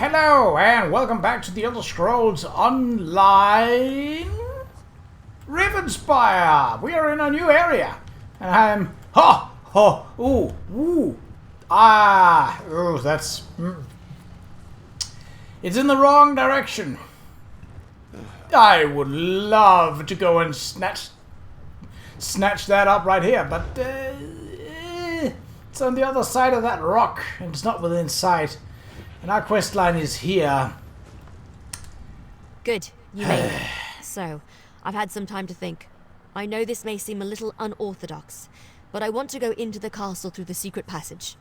Hello, and welcome back to the Elder Scrolls Online Ravenspire. We are in a new area, and I'm that's it's in the wrong direction. I would love to go and snatch that up right here, but it's on the other side of that rock, and it's not within sight. And our quest line is here. Good, you made it. So, I've had some time to think. I know this may seem a little unorthodox, but I want to go into the castle through the secret passage.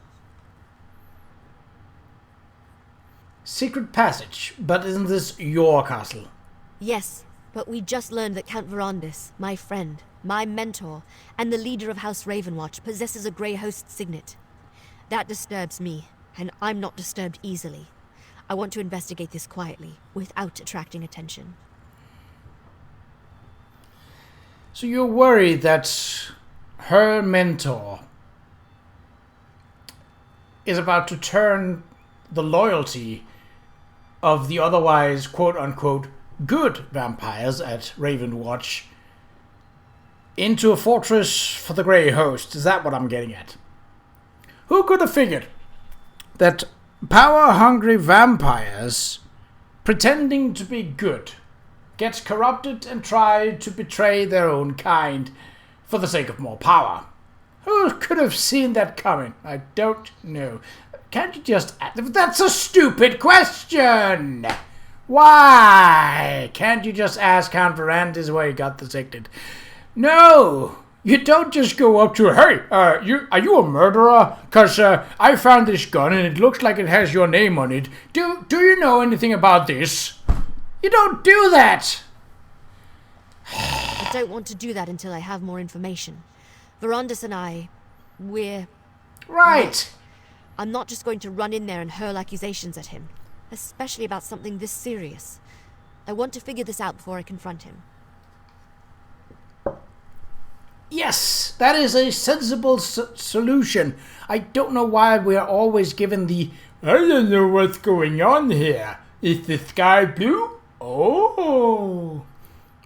Secret passage? But isn't this your castle? Yes, but we just learned that Count Verandis, my friend, my mentor, and the leader of House Ravenwatch possesses a Grey Host signet. That disturbs me. And I'm not disturbed easily. I want to investigate this quietly, without attracting attention. So you're worried that her mentor is about to turn the loyalty of the otherwise quote-unquote good vampires at Ravenwatch into a fortress for the Grey Host. Is that what I'm getting at? Who could have figured that power-hungry vampires, pretending to be good, gets corrupted and try to betray their own kind for the sake of more power? Who could have seen that coming? I don't know. Can't you just... That's a stupid question! Why? Can't you just ask Count Verandis where he got the signet? No! You don't just go up to her, hey, are you a murderer? Because I found this gun and it looks like it has your name on it. Do you know anything about this? You don't do that! I don't want to do that until I have more information. Verandis and we're... Right! I'm not just going to run in there and hurl accusations at him, especially about something this serious. I want to figure this out before I confront him. Yes, that is a sensible solution. I don't know why we are always given the, I don't know what's going on here. Is the sky blue? Oh.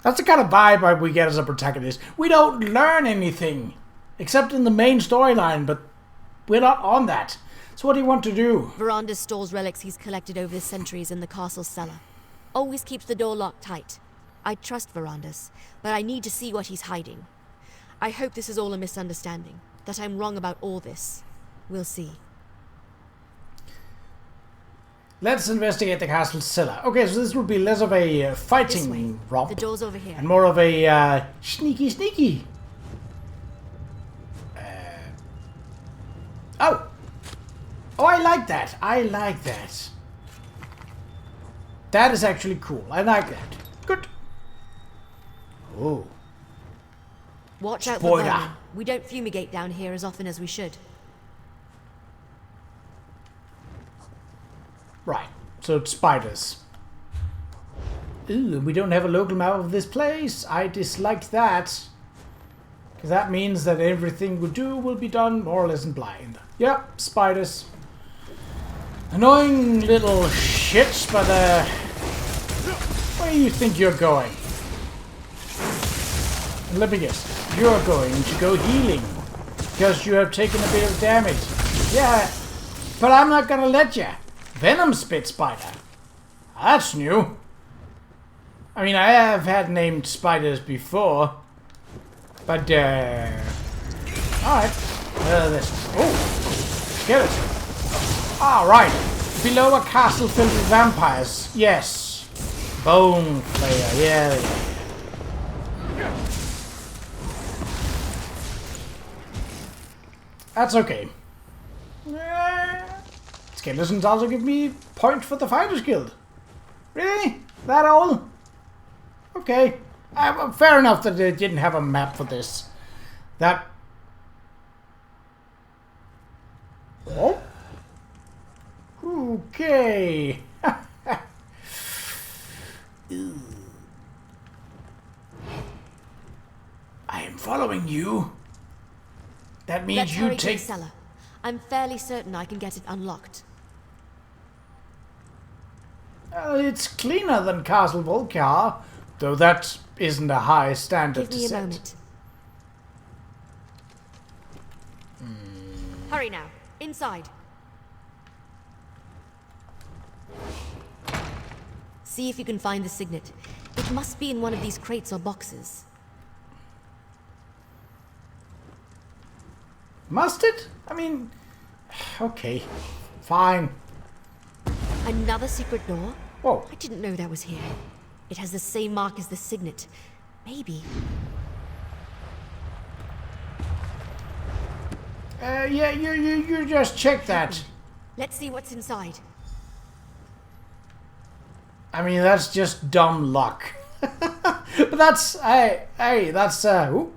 That's the kind of vibe we get as a protagonist. We don't learn anything, except in the main storyline, but we're not on that. So what do you want to do? Verandis stores relics he's collected over the centuries in the castle's cellar. Always keeps the door locked tight. I trust Verandis, but I need to see what he's hiding. I hope this is all a misunderstanding, that I'm wrong about all this. We'll see. Let's investigate the castle cellar. Okay, so this will be less of a fighting romp. The door's over here. And more of a sneaky. Oh, I like that. That is actually cool. I like that. Good. Oh. Watch out for vermin. We don't fumigate down here as often as we should. Right, so it's spiders. Ooh, we don't have a local map of this place. I dislike that. Because that means that everything we do will be done more or less in blind. Yep, spiders. Annoying little shits, but where do you think you're going? Let me guess. You're going to go healing because you have taken a bit of damage. Yeah, but I'm not gonna let you. Venom spit spider. That's new. I mean, I have had named spiders before, but alright. This. Oh, skeleton. Alright. Below a castle filled with vampires. Yes. Bone player. Yeah. That's okay. Skeletons also give me point for the Fighters Guild. Really? That all? Okay. Fair enough that they didn't have a map for this. That... Oh? Okay. I am following you. That means Let's you hurry to take... the cellar. I'm fairly certain I can get it unlocked. It's cleaner than Castle Volcar, though that isn't a high standard Give me a moment. Hurry now. Inside. See if you can find the signet. It must be in one of these crates or boxes. Must it? I mean, okay, fine. Another secret door? Whoa. I didn't know that was here. It has the same mark as the signet. Maybe. Yeah, you just check that. Let's see what's inside. I mean, that's just dumb luck. But that's, hey, that's, ooh.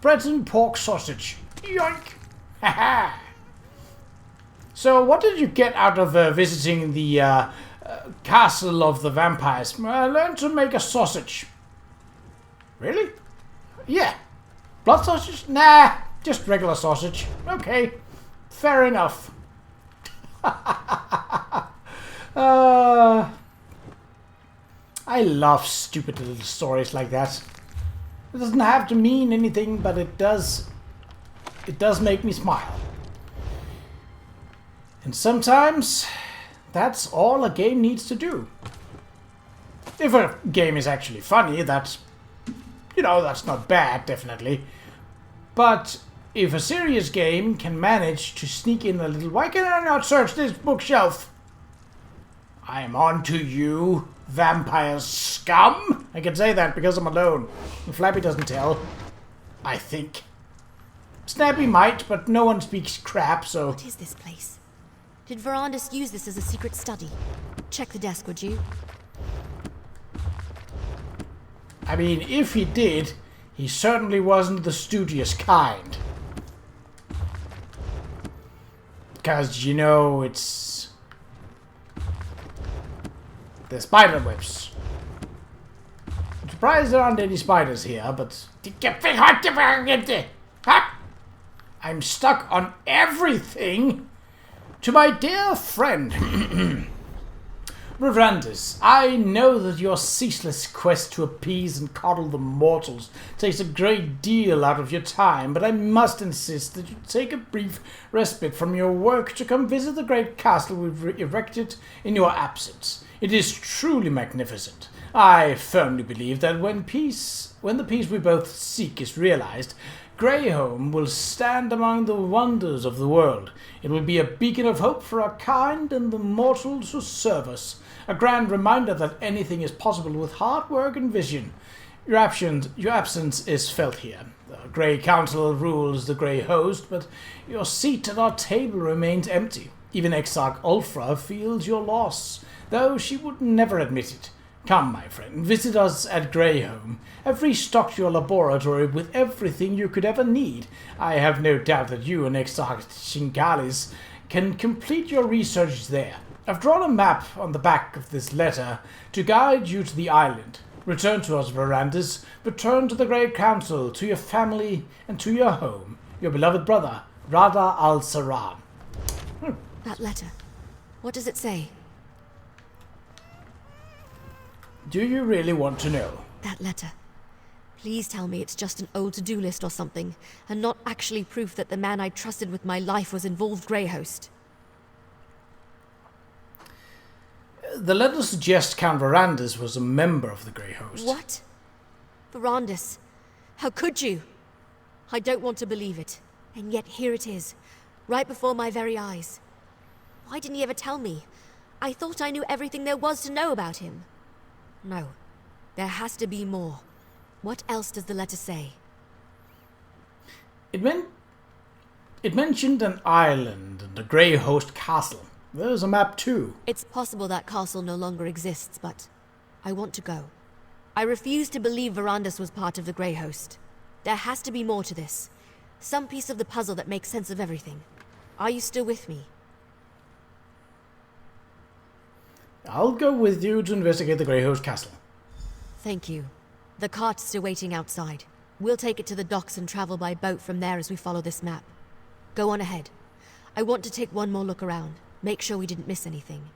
Bread and pork sausage. Yoink. Haha. So, what did you get out of visiting the castle of the vampires? I learned to make a sausage. Really? Yeah. Blood sausage? Nah, just regular sausage. Okay, fair enough. I love stupid little stories like that. It doesn't have to mean anything, but it does make me smile. And sometimes, that's all a game needs to do. If a game is actually funny, that's not bad, definitely. But if a serious game can manage to sneak in a little, why can I not search this bookshelf? I am on to you, vampire scum. I can say that because I'm alone. And Flappy doesn't tell. I think. Snappy might, but no one speaks crap, so... What is this place? Did Verandis use this as a secret study? Check the desk, would you? I mean, if he did, he certainly wasn't the studious kind. Because, it's... the spider webs. I'm surprised there aren't any spiders here, but... I'm stuck on everything! To my dear friend... Ravandis, I know that your ceaseless quest to appease and coddle the mortals takes a great deal out of your time, but I must insist that you take a brief respite from your work to come visit the great castle we've erected in your absence. It is truly magnificent. I firmly believe that when the peace we both seek is realized, Grayhome will stand among the wonders of the world. It will be a beacon of hope for our kind and the mortals who serve us. A grand reminder that anything is possible with hard work and vision. Your absence is felt here. The Grey Council rules the Grey Host, but your seat at our table remains empty. Even Exarch Ulfra feels your loss, though she would never admit it. Come, my friend, visit us at Grayhome. I've restocked your laboratory with everything you could ever need. I have no doubt that you and Exarch Shingalis can complete your research there. I've drawn a map on the back of this letter to guide you to the island. Return to us, Verandis. Return to the Great Council, to your family, and to your home. Your beloved brother, Rada al-Saran. That letter. What does it say? Do you really want to know? That letter. Please tell me it's just an old to-do list or something, and not actually proof that the man I trusted with my life was involved Greyhost. The letter suggests Count Verandis was a member of the Grey Host. What? Verandis? How could you? I don't want to believe it. And yet here it is, right before my very eyes. Why didn't he ever tell me? I thought I knew everything there was to know about him. No, there has to be more. What else does the letter say? It mentioned an island and a Grey Host castle. There's a map too. It's possible that castle no longer exists, but I want to go. I refuse to believe Verandis was part of the Grey Host. There has to be more to this. Some piece of the puzzle that makes sense of everything. Are you still with me? I'll go with you to investigate the Grey Host castle. Thank you. The cart's still waiting outside. We'll take it to the docks and travel by boat from there as we follow this map. Go on ahead. I want to take one more look around. Make sure we didn't miss anything.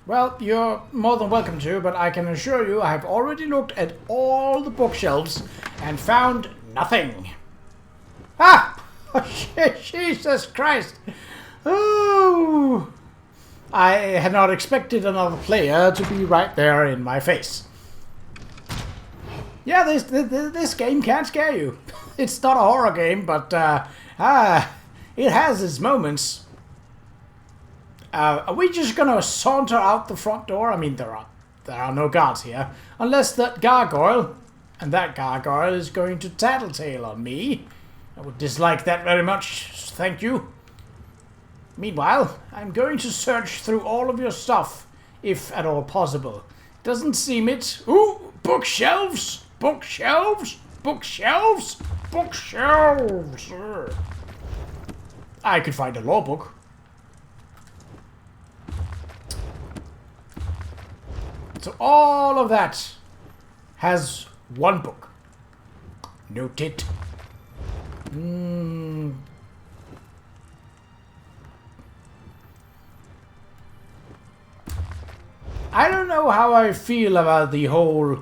Well, you're more than welcome to, but I can assure you I have already looked at all the bookshelves and found nothing. Ah! Jesus Christ! Oh! I had not expected another player to be right there in my face. Yeah, this game can't scare you. It's not a horror game, but it has its moments. Are we just gonna saunter out the front door? I mean, there are no guards here, unless that gargoyle, and that gargoyle is going to tattletale on me. I would dislike that very much, thank you. Meanwhile, I'm going to search through all of your stuff, if at all possible. Doesn't seem it. Ooh, bookshelves! Bookshelves! Bookshelves! Bookshelves! I could find a law book. So all of that has one book. Noted. I don't know how I feel about the whole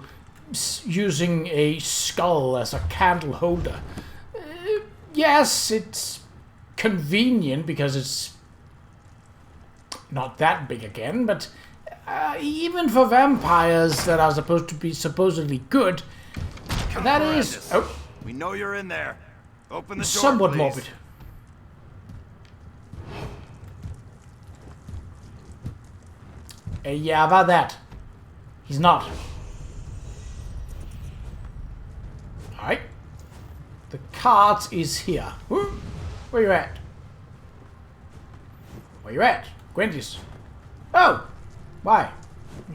using a skull as a candle holder. Yes, it's convenient because it's not that big again, but even for vampires that are supposed to be supposedly good, that is... Oh, we know you're in there. Open the door, somewhat please. morbid. Yeah, about that. He's not. Alright. The cart is here. Where you at? Where you at? Gwendis. Oh! Why?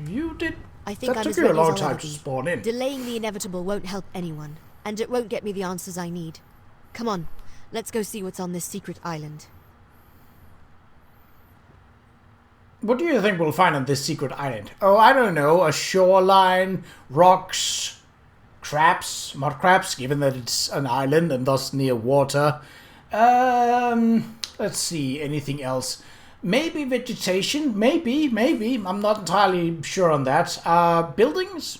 You did... I think that I'm took as you a ready as long I'll time ever to be. spawn in. Delaying the inevitable won't help anyone, and it won't get me the answers I need. Come on, let's go see what's on this secret island. What do you think we'll find on this secret island? Oh, I don't know. A shoreline, rocks, crabs, mud crabs, given that it's an island and thus near water. Let's see. Anything else? Maybe vegetation. Maybe. I'm not entirely sure on that. Buildings?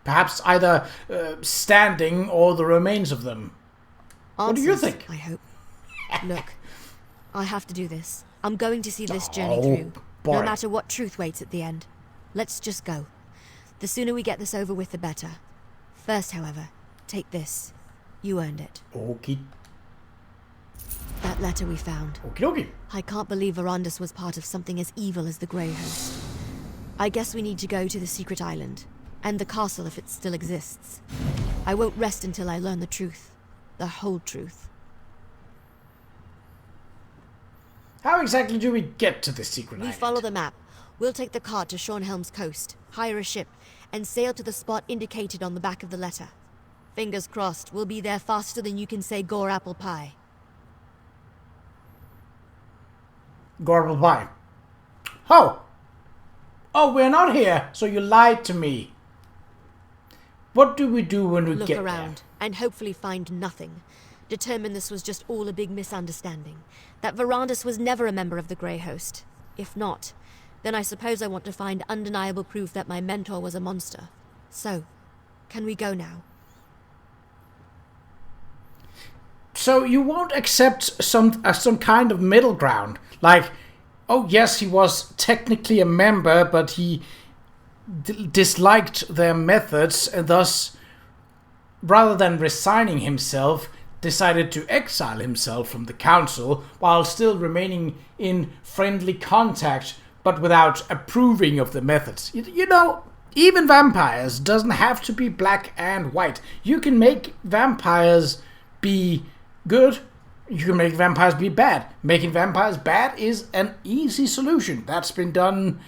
Perhaps either standing or the remains of them. What do you think? I hope. Look, I have to do this. I'm going to see this journey Oh, through. boy. No matter what truth waits at the end. Let's just go. The sooner we get this over with, the better. First, however, take this. You earned it. Okie That letter we found. dokie. I can't believe Verandis was part of something as evil as the Grayhome. I guess we need to go to the secret island. And the castle if it still exists. I won't rest until I learn the truth. The whole truth. How exactly do we get to this secret We island? follow the map. We'll take the cart to Shornhelm's coast, hire a ship, and sail to the spot indicated on the back of the letter. Fingers crossed, we'll be there faster than you can say gore apple pie. Gorble pie. Oh! Oh, we're not here, so you lied to me. What do we do when we Look get around, and hopefully find nothing. Determine this was just all a big misunderstanding. That Verandis was never a member of the Grey Host. If not, then I suppose I want to find undeniable proof that my mentor was a monster. So, can we go now? So you won't accept some kind of middle ground, like, oh yes, he was technically a member, but he disliked their methods, and thus, rather than resigning himself, decided to exile himself from the council while still remaining in friendly contact, but without approving of the methods. You know, even vampires doesn't have to be black and white. You can make vampires be good, you can make vampires be bad. Making vampires bad is an easy solution. That's been done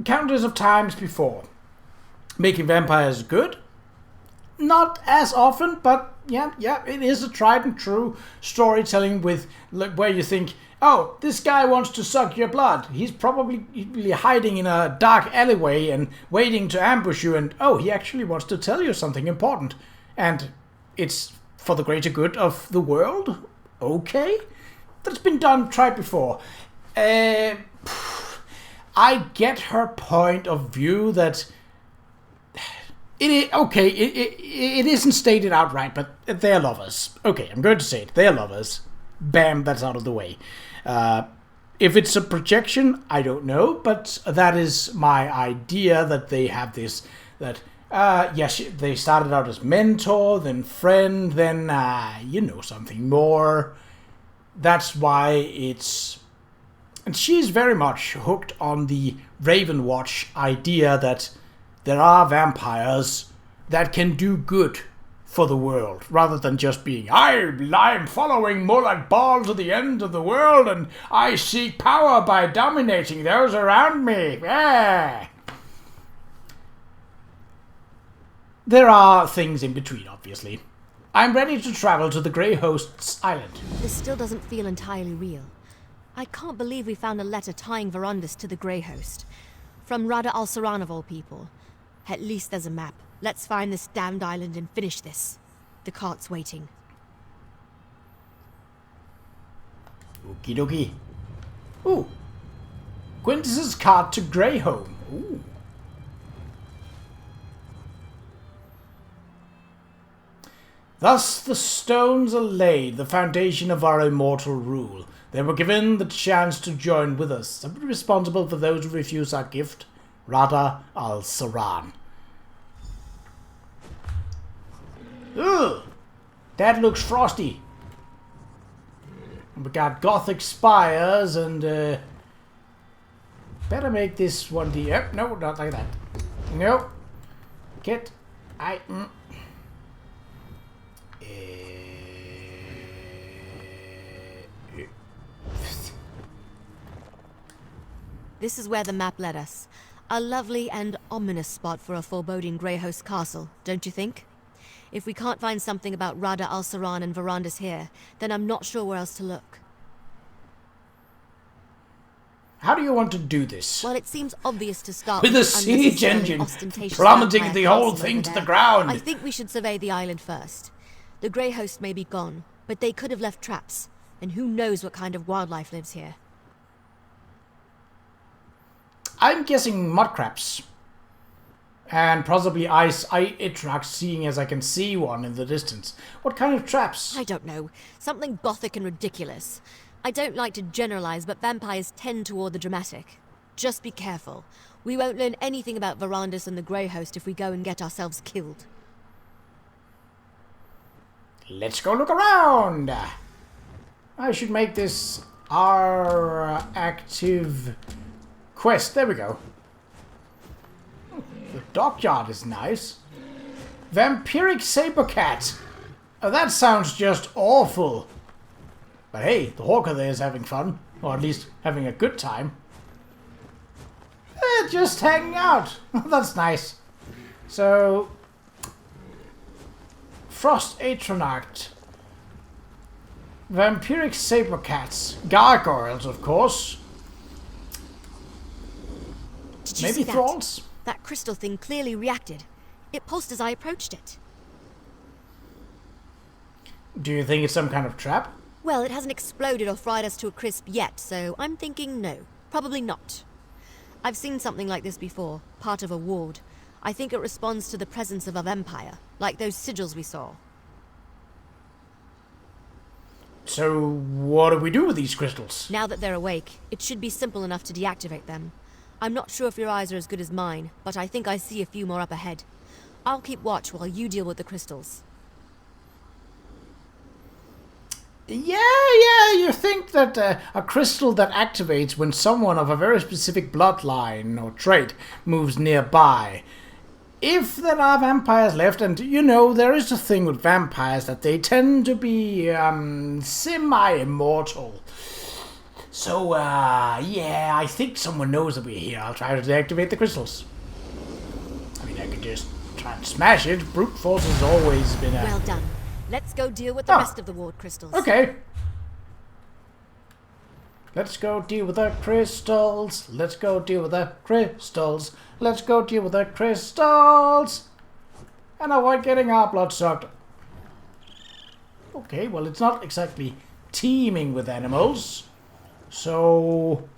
countless of times before. Making vampires good? Not as often, but yeah, it is a tried and true storytelling with where you think, oh, this guy wants to suck your blood. He's probably hiding in a dark alleyway and waiting to ambush you, and oh, he actually wants to tell you something important. And it's for the greater good of the world? Okay. that's been tried before. I get her point of view that it isn't stated outright, but they're lovers. Okay, I'm going to say it. They're lovers. Bam, that's out of the way. If it's a projection, I don't know, but that is my idea, that they have this, that, yes, they started out as mentor, then friend, then, something more. That's why it's... And she's very much hooked on the Ravenwatch idea that there are vampires that can do good for the world, rather than just being, I'm following Molag Bal to the end of the world, and I seek power by dominating those around me. Yeah. There are things in between, obviously. I'm ready to travel to the Grey Host's island. This still doesn't feel entirely real. I can't believe we found a letter tying Verondis to the Grey Host. From Rada al-Saran of all people. At least there's a map. Let's find this damned island and finish this. The cart's waiting. Okie dokie. Ooh. Quintus's cart to Grayhome. Ooh. Thus the stones are laid, the foundation of our immortal rule. They were given the chance to join with us, simply responsible for those who refuse our gift. Rada al-Saran. Ugh! That looks frosty. We got Gothic spires and better make this one the... Yep, no, not like that. Nope. Get... This is where the map led us. A lovely and ominous spot for a foreboding Grey Host castle, don't you think? If we can't find something about Rada al-Saran and Verondis here, then I'm not sure where else to look. How do you want to do this? Well, it seems obvious to start with a siege engine, plummeting the whole thing to the ground. I think we should survey the island first. The Grey Host may be gone, but they could have left traps, and who knows what kind of wildlife lives here. I'm guessing mudcrabs. And possibly Qa'Rajh, seeing as I can see one in the distance. What kind of traps? I don't know. Something gothic and ridiculous. I don't like to generalize, but vampires tend toward the dramatic. Just be careful. We won't learn anything about Verondis and the Grey Host if we go and get ourselves killed. Let's go look around. I should make this our active quest. There we go. The dockyard is nice. Vampiric saber cat. Oh, that sounds just awful. But hey, the hawker there is having fun. Or at least having a good time. Just hanging out. That's nice. So... Frost Atronach. Vampiric saber cats. Gargoyles, of course. Did you Maybe see that? thralls? That crystal thing clearly reacted. It pulsed as I approached it. Do you think it's some kind of trap? Well, it hasn't exploded or fried us to a crisp yet, so I'm thinking no. Probably not. I've seen something like this before, part of a ward. I think it responds to the presence of a vampire, like those sigils we saw. So, what do we do with these crystals? Now that they're awake, it should be simple enough to deactivate them. I'm not sure if your eyes are as good as mine, but I think I see a few more up ahead. I'll keep watch while you deal with the crystals. Yeah, you think that a crystal that activates when someone of a very specific bloodline or trait moves nearby. If there are vampires left, and there is a thing with vampires that they tend to be semi-immortal. So, yeah, I think someone knows that we're here. I'll try to deactivate the crystals. I mean, I could just try and smash it. Brute force has always been a... Well done. Let's go deal with the rest of the ward crystals. Okay. Let's go deal with the crystals. Let's go deal with the crystals. Let's go deal with the crystals. And avoid getting our blood sucked. Okay, well, it's not exactly teeming with animals. So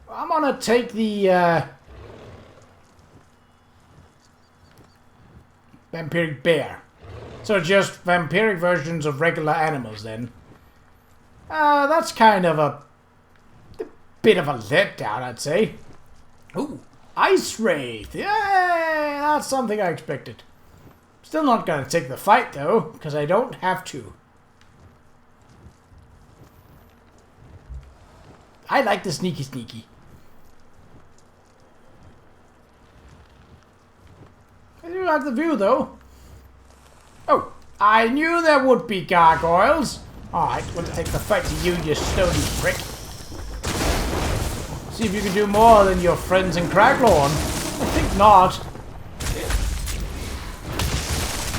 I'm gonna take the vampiric bear. So just vampiric versions of regular animals then. That's kind of a bit of a letdown, I'd say. Ooh, Ice Wraith. Yay! That's something I expected. Still not gonna take the fight though, because I don't have to. I like the sneaky. I do like the view though. Oh, I knew there would be gargoyles. Alright, we'll take the fight to you, you stony prick. See if you can do more than your friends in Craglorn. I think not.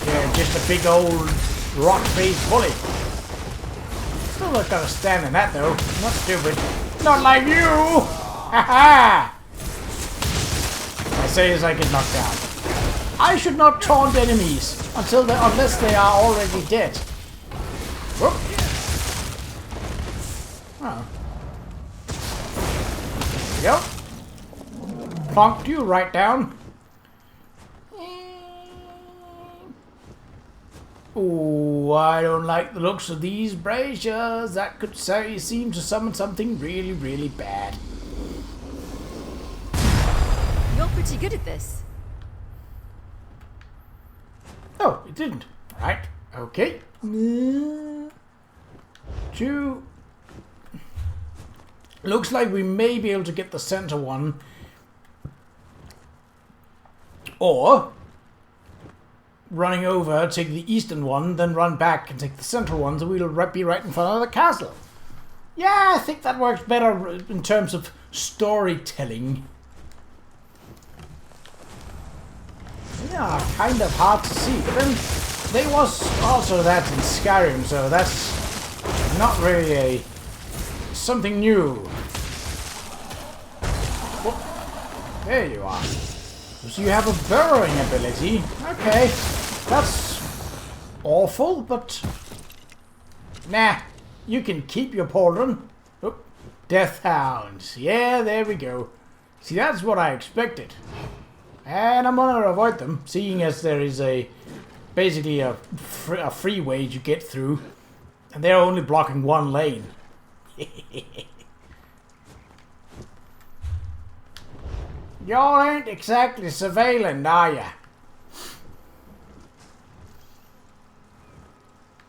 You're just a big old rock-faced bully. Still not gonna stand in that though. Not stupid. Not like you! Ha ha! I say as I get knocked down. I should not taunt enemies unless they are already dead. Whoop. Oh. There we go. Plonked you right down. Oh, I don't like the looks of these braziers. That could seem to summon something really, really bad. You're pretty good at this. Oh, it didn't. Right. Okay. 2. Looks like we may be able to get the center one. Or running over, take the eastern one, then run back and take the central one, so we'll be right in front of the castle. Yeah, I think that works better in terms of storytelling. Yeah, kind of hard to see, but then there was also that in Skyrim, so that's not really something new. Whoop. There you are. So you have a burrowing ability. Okay, that's awful, but nah, you can keep your pauldron. Oh, Death Hounds. Yeah, there we go. See, that's what I expected. And I'm gonna avoid them, seeing as there is basically a freeway you get through, and they're only blocking one lane. Y'all ain't exactly surveilling, are ya?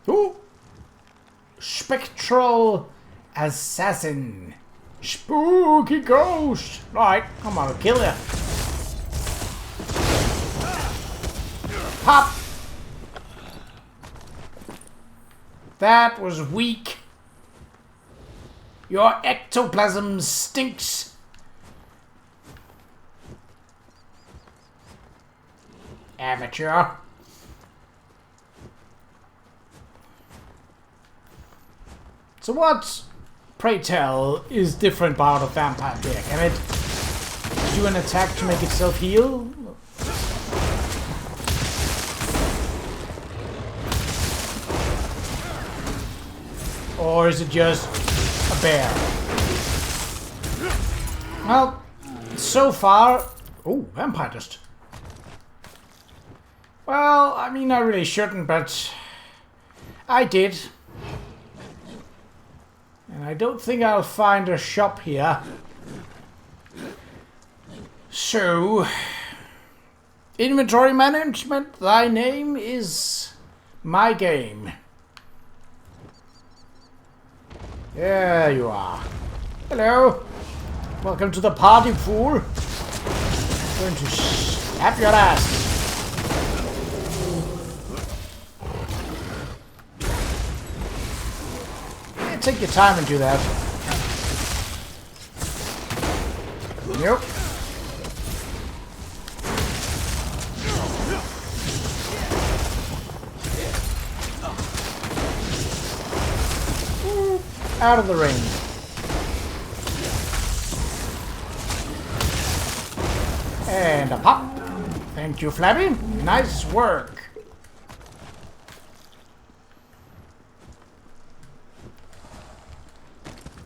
Ooh! Spectral Assassin. Spooky ghost! Right, come on, I'll kill ya. Pop! That was weak. Your ectoplasm stinks. Amateur. So what, pray tell, is different about a vampire bear? Can it do an attack to make itself heal? Or is it just a bear? Well, so far... Oh, vampire dust. Well, I mean, I really shouldn't, but I did. And I don't think I'll find a shop here. So, inventory management, thy name is my game. There you are. Hello. Welcome to the party, fool. I'm going to slap your ass. Take your time and do that. Nope. Ooh, out of the ring. And a pop. Thank you, Flabby. Nice work.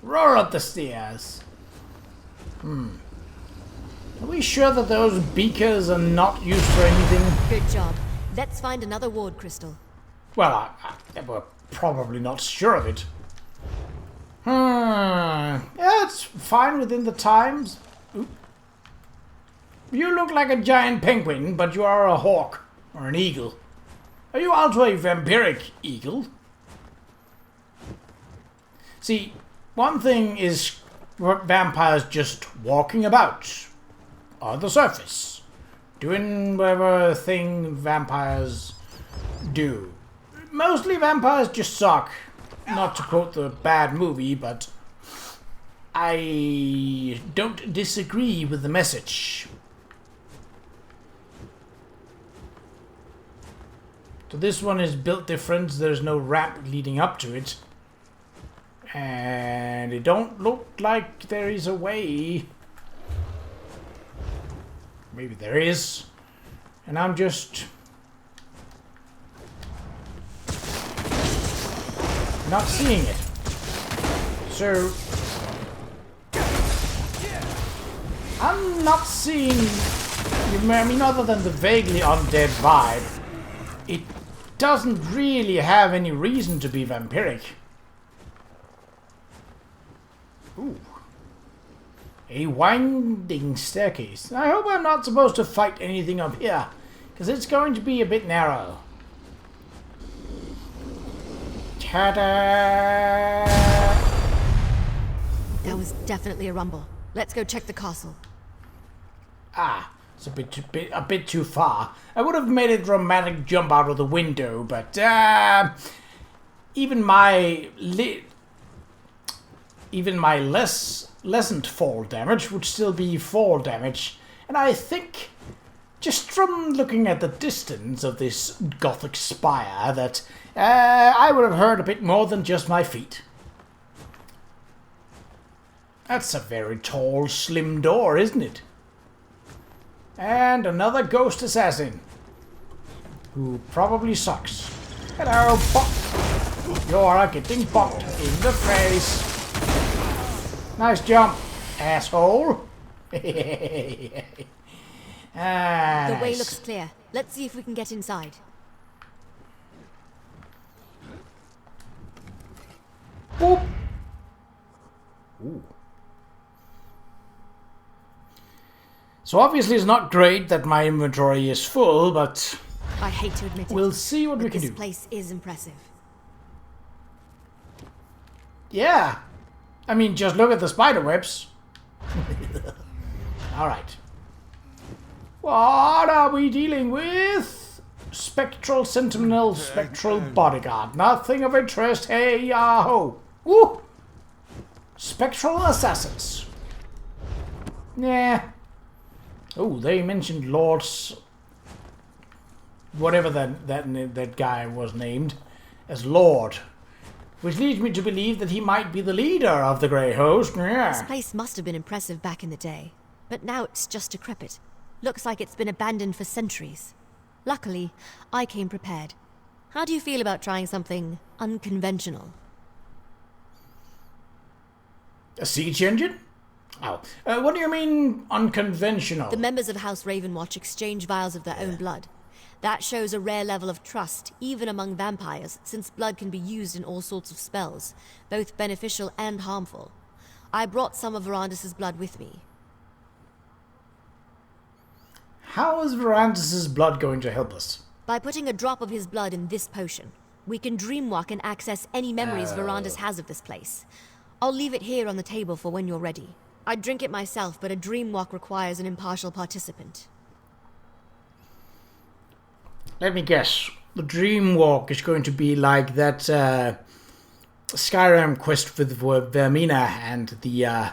Roar up the stairs. Are we sure that those beakers are not used for anything? Good job. Let's find another ward crystal. Well, we're probably not sure of it. Yeah, it's fine within the times. Oop. You look like a giant penguin, but you are a hawk or an eagle. Are you also a vampiric eagle? See, one thing is vampires just walking about on the surface, doing whatever thing vampires do. Mostly vampires just suck. Not to quote the bad movie, but I don't disagree with the message. So this one is built different. There's no ramp leading up to it. And it don't look like there is a way. Maybe there is. And I'm just not seeing it. So I'm not seeing, I mean, other than the vaguely undead vibe, it doesn't really have any reason to be vampiric. Ooh. A winding staircase. I hope I'm not supposed to fight anything up here, because it's going to be a bit narrow. Ta-da! That was definitely a rumble. Let's go check the castle. Ah, it's a bit too far. I would have made a dramatic jump out of the window, but even my lessened fall damage would still be fall damage, and I think just from looking at the distance of this Gothic spire that I would have heard a bit more than just my feet. That's a very tall, slim door, isn't it? And another ghost assassin, who probably sucks. Hello, bonk. You're getting bonked in the face. Nice jump, asshole. The way looks clear. Let's see if we can get inside. Boop. Ooh. So obviously it's not great that my inventory is full, but I hate to admit it. We'll see what we can do. This place is impressive. Yeah. I mean, just look at the spider webs. Alright. What are we dealing with? Spectral Sentinel, Spectral Bodyguard. Nothing of interest. Hey, yahoo. Woo! Spectral Assassins. Nah. Oh, they mentioned Lord's... whatever that guy was named as Lord. Which leads me to believe that he might be the leader of the Grey Host. Yeah. This place must have been impressive back in the day. But now it's just decrepit. Looks like it's been abandoned for centuries. Luckily, I came prepared. How do you feel about trying something unconventional? A siege engine? Oh. What do you mean, unconventional? The members of House Ravenwatch exchange vials of their own blood. That shows a rare level of trust, even among vampires, since blood can be used in all sorts of spells, both beneficial and harmful. I brought some of Verandis' blood with me. How is Verandis' blood going to help us? By putting a drop of his blood in this potion, we can dreamwalk and access any memories Verandis has of this place. I'll leave it here on the table for when you're ready. I'd drink it myself, but a dreamwalk requires an impartial participant. Let me guess. The Dreamwalk is going to be like that Skyrim quest with Vermina and the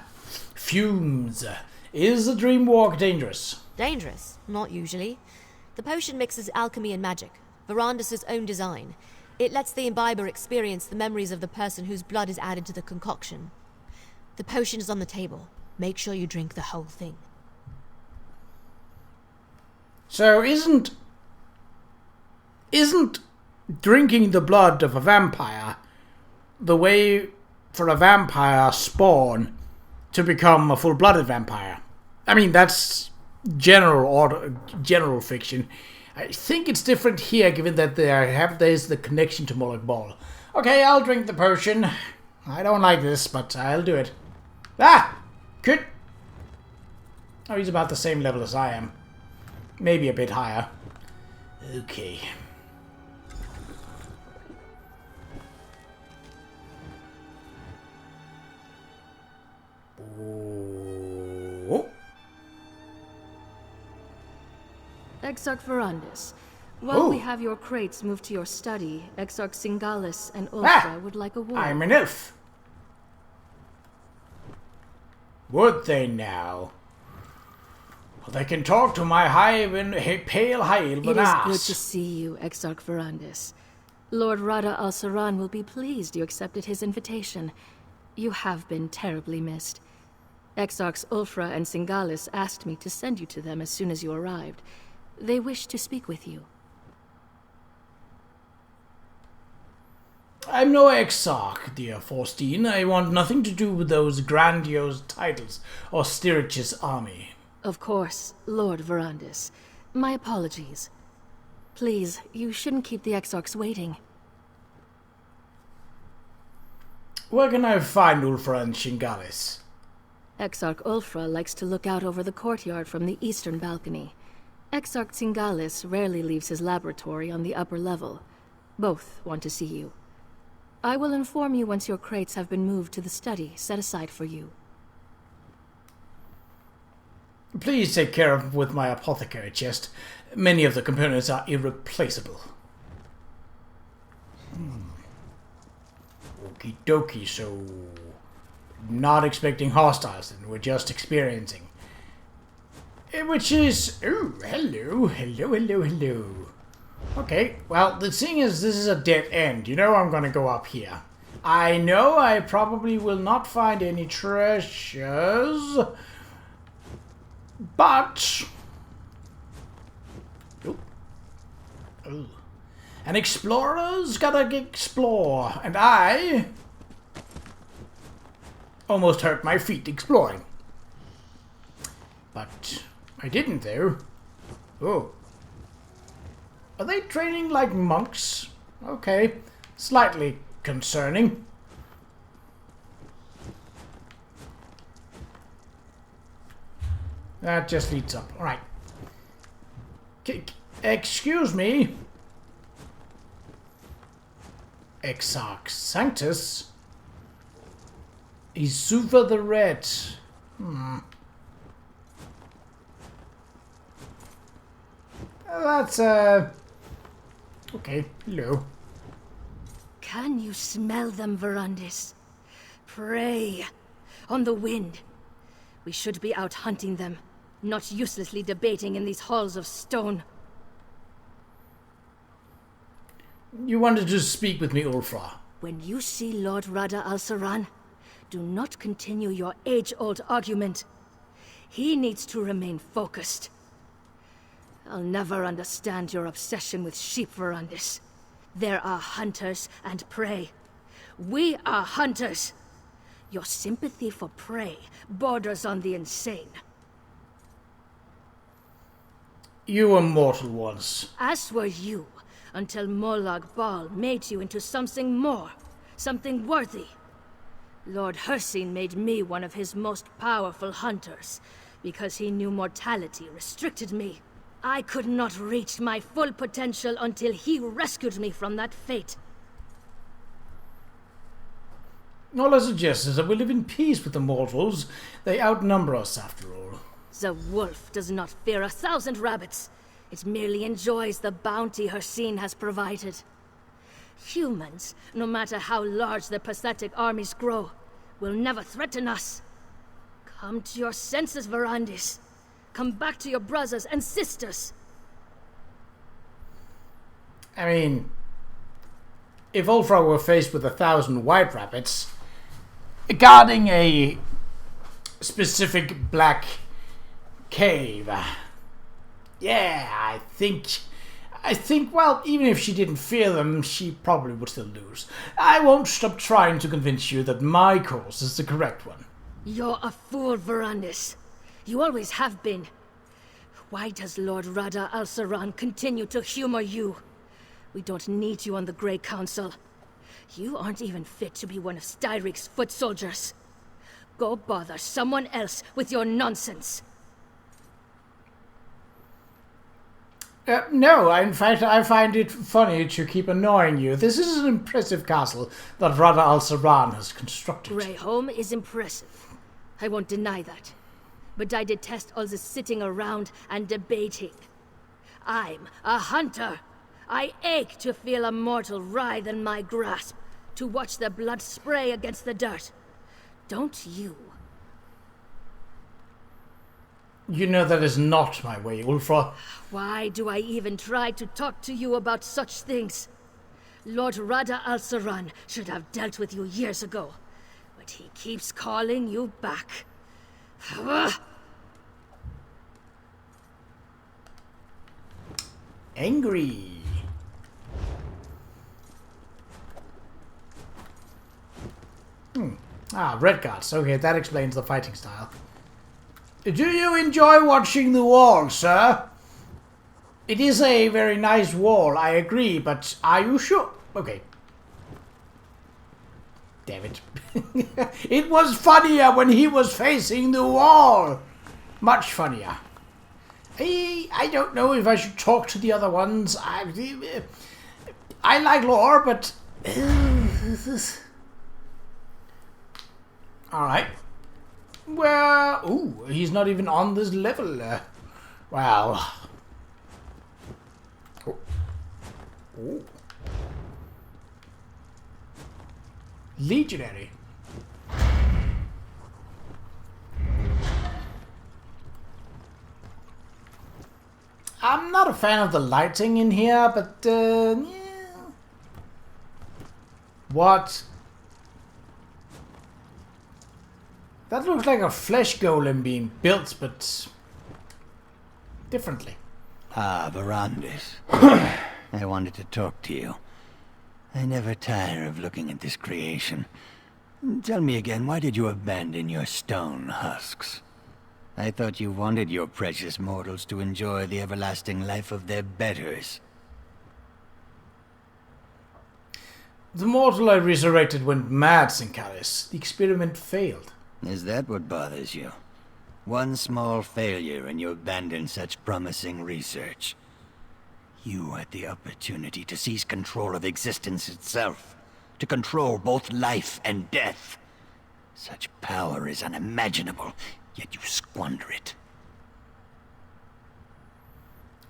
fumes. Is the Dreamwalk dangerous? Dangerous? Not usually. The potion mixes alchemy and magic, Verandis' own design. It lets the imbiber experience the memories of the person whose blood is added to the concoction. The potion is on the table. Make sure you drink the whole thing. So isn't drinking the blood of a vampire the way for a vampire spawn to become a full-blooded vampire. I mean, that's general fiction. I think it's different here, given that there's the connection to Moloch Ball. Okay, I'll drink the potion. I don't like this, but I'll do it. Ah! Good. Oh, he's about the same level as I am. Maybe a bit higher. Okay. Oh. Exarch Verandis, while we have your crates moved to your study, Exarch Singalis and Ulfra would like a word. I'm an elf. Would they now? Well, they can talk to my pale Hail It is good to see you, Exarch Verandis. Lord Rada al-Saran will be pleased you accepted his invitation. You have been terribly missed. Exarchs Ulfra and Singalis asked me to send you to them as soon as you arrived. They wish to speak with you. I'm no exarch, dear Faustine. I want nothing to do with those grandiose titles or Styrich's army. Of course, Lord Verandis. My apologies. Please, you shouldn't keep the Exarchs waiting. Where can I find Ulfra and Shingalis? Exarch Ulfra likes to look out over the courtyard from the eastern balcony. Exarch Singalis rarely leaves his laboratory on the upper level. Both want to see you. I will inform you once your crates have been moved to the study set aside for you. Please take care of with my apothecary chest. Many of the components are irreplaceable. Okie dokie, so... Not expecting hostiles, then we're just experiencing. Which is... Oh, hello. Okay, well, the thing is, this is a dead end. You know I'm gonna go up here. I know I probably will not find any treasures... But... Oh. An explorer's gotta explore, and I... almost hurt my feet exploring. But I didn't, though. Oh. Are they training like monks? Okay. Slightly concerning. That just leads up. Alright. Excuse me. Exarch Sanctus. Isuva the Red. That's, okay, hello. Can you smell them, Verandis? Prey. On the wind. We should be out hunting them, not uselessly debating in these halls of stone. You wanted to speak with me, Ulfra. When you see Lord Rada al-Saran, do not continue your age-old argument. He needs to remain focused. I'll never understand your obsession with sheep, Verandis. There are hunters and prey. We are hunters. Your sympathy for prey borders on the insane. You were mortal once. As were you, until Molag Bal made you into something more, something worthy. Lord Hircine made me one of his most powerful hunters, because he knew mortality restricted me. I could not reach my full potential until he rescued me from that fate. All I suggest is that we live in peace with the mortals. They outnumber us, after all. The wolf does not fear 1,000 rabbits. It merely enjoys the bounty Hircine has provided. Humans, no matter how large their pathetic armies grow, will never threaten us. Come to your senses, Verandis. Come back to your brothers and sisters. I mean, if Ulfra were faced with 1,000 white rabbits, guarding a specific black cave, yeah, I think I think, well, even if she didn't fear them, she probably would still lose. I won't stop trying to convince you that my course is the correct one. You're a fool, Verandis. You always have been. Why does Lord Rada al-Saran continue to humor you? We don't need you on the Grey Council. You aren't even fit to be one of Styric's foot soldiers. Go bother someone else with your nonsense. No, in fact, I find it funny to keep annoying you. This is an impressive castle that Rada al-Saran has constructed. Grayhome is impressive. I won't deny that. But I detest all this sitting around and debating. I'm a hunter. I ache to feel a mortal writhe in my grasp, to watch the blood spray against the dirt. Don't you? You know that is not my way, Ulfra. Why do I even try to talk to you about such things? Lord Rada al-Saran should have dealt with you years ago, but he keeps calling you back. Angry. Red guards. Okay, that explains the fighting style. Do you enjoy watching the wall, sir? It is a very nice wall, I agree, but are you sure? Okay. Damn it. It was funnier when he was facing the wall. Much funnier. I don't know if I should talk to the other ones. I like lore, but... Alright. Well, ooh, he's not even on this level. Wow. Oh. Ooh. Legionary. I'm not a fan of the lighting in here, but yeah. What? That looks like a flesh golem being built, but differently. Ah, Verandis. I wanted to talk to you. I never tire of looking at this creation. Tell me again, why did you abandon your stone husks? I thought you wanted your precious mortals to enjoy the everlasting life of their betters. The mortal I resurrected went mad, Sincaris. The experiment failed. Is that what bothers you? One small failure and you abandon such promising research. You had the opportunity to seize control of existence itself. To control both life and death. Such power is unimaginable, yet you squander it.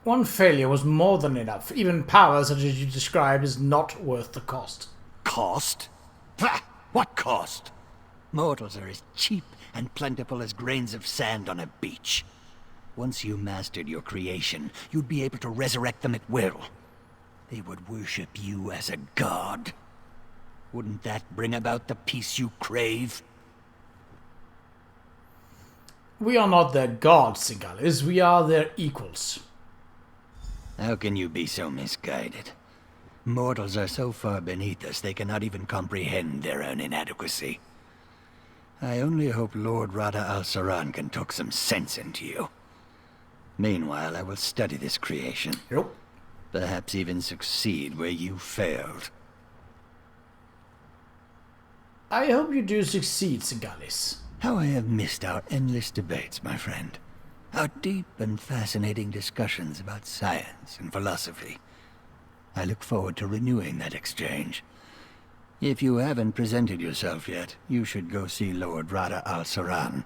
One failure was more than enough. Even power such as you describe is not worth the cost. Cost? Ha! What cost? Mortals are as cheap and plentiful as grains of sand on a beach. Once you mastered your creation, you'd be able to resurrect them at will. They would worship you as a god. Wouldn't that bring about the peace you crave? We are not their gods, Singalis. We are their equals. How can you be so misguided? Mortals are so far beneath us they cannot even comprehend their own inadequacy. I only hope Lord Rada al-Saran can talk some sense into you. Meanwhile, I will study this creation. Yep. Perhaps even succeed where you failed. I hope you do succeed, Singalis. How I have missed our endless debates, my friend. Our deep and fascinating discussions about science and philosophy. I look forward to renewing that exchange. If you haven't presented yourself yet, you should go see Lord Rada al-Saran.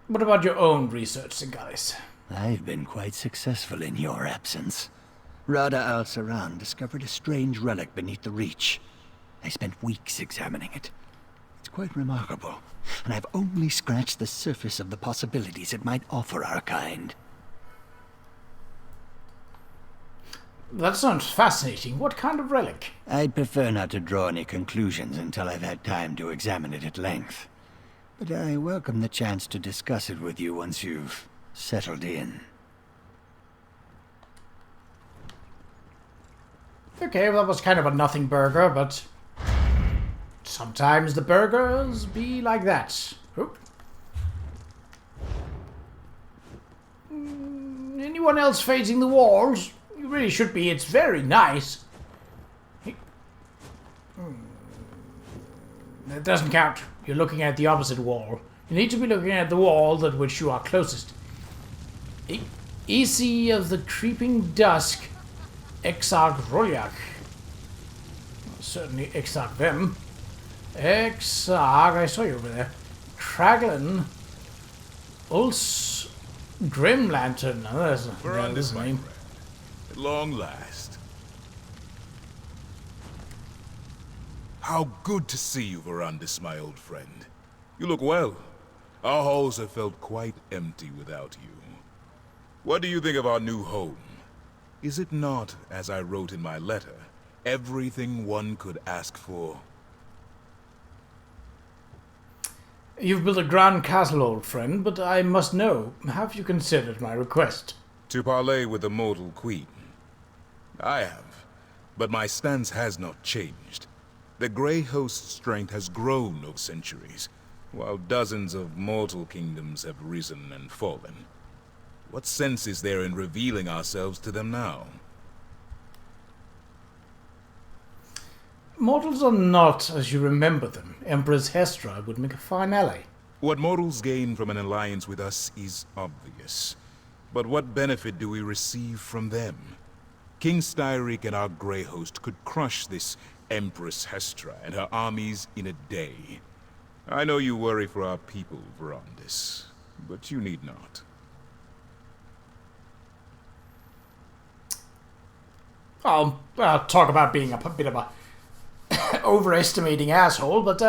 What about your own research, Singalis? I've been quite successful in your absence. Rada al-Saran discovered a strange relic beneath the Reach. I spent weeks examining it. It's quite remarkable, and I've only scratched the surface of the possibilities it might offer our kind. That sounds fascinating. What kind of relic? I'd prefer not to draw any conclusions until I've had time to examine it at length. But I welcome the chance to discuss it with you once you've settled in. Okay, well, that was kind of a nothing burger, but sometimes the burgers be like that. Oop. Anyone else facing the walls? You really should be. It's very nice. That doesn't count. You're looking at the opposite wall. You need to be looking at the wall at which you are closest. Easy of the creeping dusk. Qa'Rajh. Certainly them. Qa'Rajh, I saw you over there. Kraglin. Ul's Grim Lantern. Oh, that's Verandis, my name. friend. At long last. How good to see you, Verandis, my old friend. You look well. Our halls have felt quite empty without you. What do you think of our new home? Is it not, as I wrote in my letter, everything one could ask for? You've built a grand castle, old friend, but I must know, have you considered my request? To parley with the mortal queen. I have, but my stance has not changed. The Grey Host's strength has grown over centuries, while dozens of mortal kingdoms have risen and fallen. What sense is there in revealing ourselves to them now? Mortals are not as you remember them. Empress Hestra would make a fine ally. What mortals gain from an alliance with us is obvious. But what benefit do we receive from them? King Styric and our Grey Host could crush this Empress Hestra and her armies in a day. I know you worry for our people, Verandis, but you need not. I'll talk about being a bit of a overestimating asshole, but